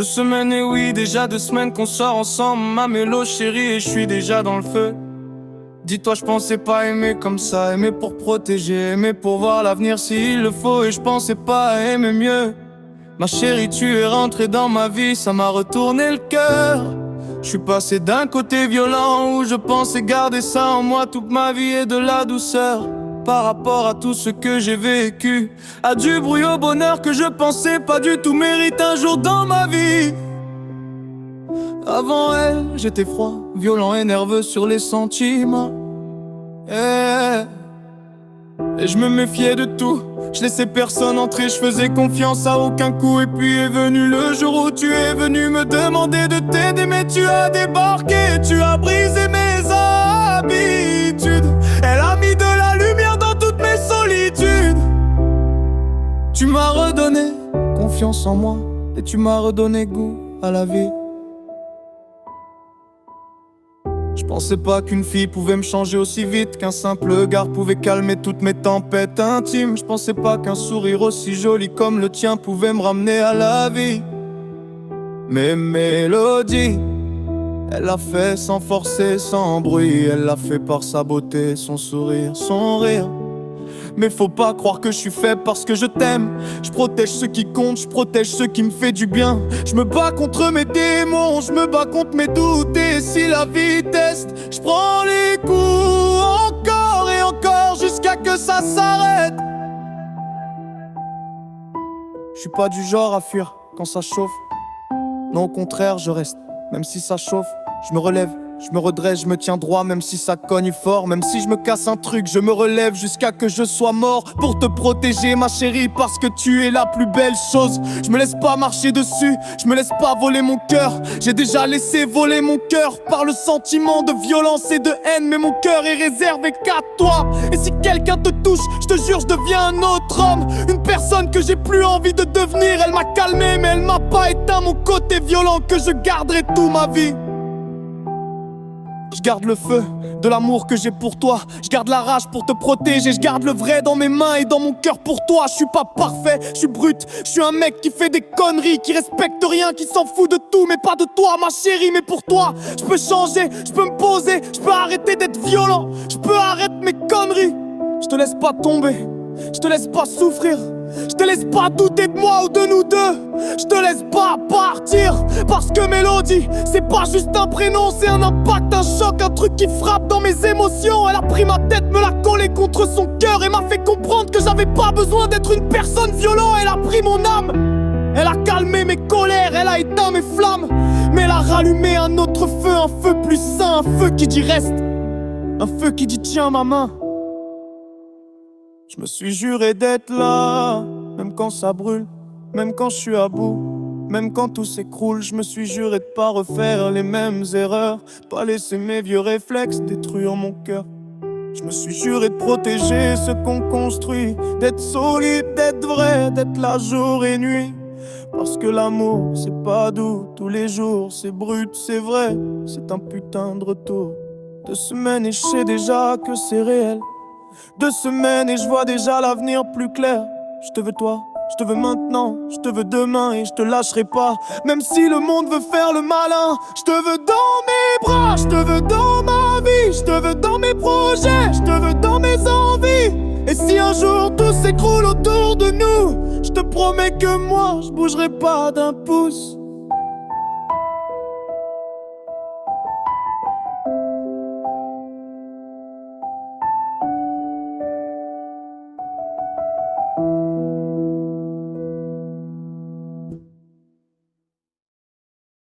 semaines et oui, déjà 2 semaines qu'on sort ensemble, ma mélo chérie, et je suis déjà dans le feu. Dis-toi, je pensais pas aimer comme ça, aimer pour protéger, aimer pour voir l'avenir s'il le faut, et je pensais pas aimer mieux. Ma chérie, tu es rentrée dans ma vie, ça m'a retourné le cœur. Je suis passé d'un côté violent où je pensais garder ça en moi toute ma vie et de la douceur par rapport à tout ce que j'ai vécu, à du bruit au bonheur que je pensais pas du tout mériter un jour dans ma vie. Avant elle, j'étais froid, violent et nerveux sur les sentiments. Et je me méfiais de tout, je laissais personne entrer, je faisais confiance à aucun coup. Et puis est venu le jour où tu es venu me demander de t'aider, mais tu as débarqué, tu as brisé mes habitudes. Elle a mis de la lumière dans toutes mes solitudes. Tu m'as redonné confiance en moi et tu m'as redonné goût à la vie. Je pensais pas qu'une fille pouvait me changer aussi vite, qu'un simple regard pouvait calmer toutes mes tempêtes intimes. Je pensais pas qu'un sourire aussi joli comme le tien pouvait me ramener à la vie. Mais Mélodie, elle l'a fait sans forcer, sans bruit. Elle l'a fait par sa beauté, son sourire, son rire. Mais faut pas croire que je suis faible parce que je t'aime. Je protège ce qui compte, je protège ce qui me fait du bien. Je me bats contre mes démons, je me bats contre mes doutes. Et si la vie teste, je prends les coups encore et encore jusqu'à que ça s'arrête. Je suis pas du genre à fuir quand ça chauffe. Non, au contraire, je reste. Même si ça chauffe, je me relève. Je me redresse, je me tiens droit, même si ça cogne fort. Même si je me casse un truc, je me relève jusqu'à que je sois mort. Pour te protéger ma chérie, parce que tu es la plus belle chose. Je me laisse pas marcher dessus, je me laisse pas voler mon cœur. J'ai déjà laissé voler mon cœur par le sentiment de violence et de haine. Mais mon cœur est réservé qu'à toi. Et si quelqu'un te touche, je te jure je deviens un autre homme. Une personne que j'ai plus envie de devenir. Elle m'a calmé mais elle m'a pas éteint mon côté violent que je garderai toute ma vie. Je garde le feu de l'amour que j'ai pour toi. Je garde la rage pour te protéger. Je garde le vrai dans mes mains et dans mon cœur pour toi. Je suis pas parfait, je suis brut. Je suis un mec qui fait des conneries, qui respecte rien, qui s'en fout de tout, mais pas de toi, ma chérie. Mais pour toi, je peux changer, je peux me poser, je peux arrêter d'être violent, je peux arrêter mes conneries. Je te laisse pas tomber, je te laisse pas souffrir. Je te laisse pas douter de moi ou de nous deux. Je te laisse pas partir. Parce que Mélodie, c'est pas juste un prénom, c'est un impact, un choc, un truc qui frappe dans mes émotions. Elle a pris ma tête, me l'a collée contre son cœur et m'a fait comprendre que j'avais pas besoin d'être une personne violente. Elle a pris mon âme, elle a calmé mes colères, elle a éteint mes flammes. Mais elle a rallumé un autre feu, un feu plus sain, un feu qui dit reste, un feu qui dit tiens ma main. Je me suis juré d'être là, même quand ça brûle, même quand je suis à bout, même quand tout s'écroule. Je me suis juré de pas refaire les mêmes erreurs, pas laisser mes vieux réflexes détruire mon cœur. Je me suis juré de protéger ce qu'on construit, d'être solide, d'être vrai, d'être là jour et nuit. Parce que l'amour c'est pas doux tous les jours, c'est brut, c'est vrai, c'est un putain de retour. 2 semaines et je sais déjà que c'est réel. 2 semaines et je vois déjà l'avenir plus clair. Je te veux toi, je te veux maintenant, je te veux demain et je te lâcherai pas. Même si le monde veut faire le malin, je te veux dans mes bras, je te veux dans ma vie, je te veux dans mes projets, je te veux dans mes envies. Et si un jour tout s'écroule autour de nous, je te promets que moi je bougerai pas d'un pouce.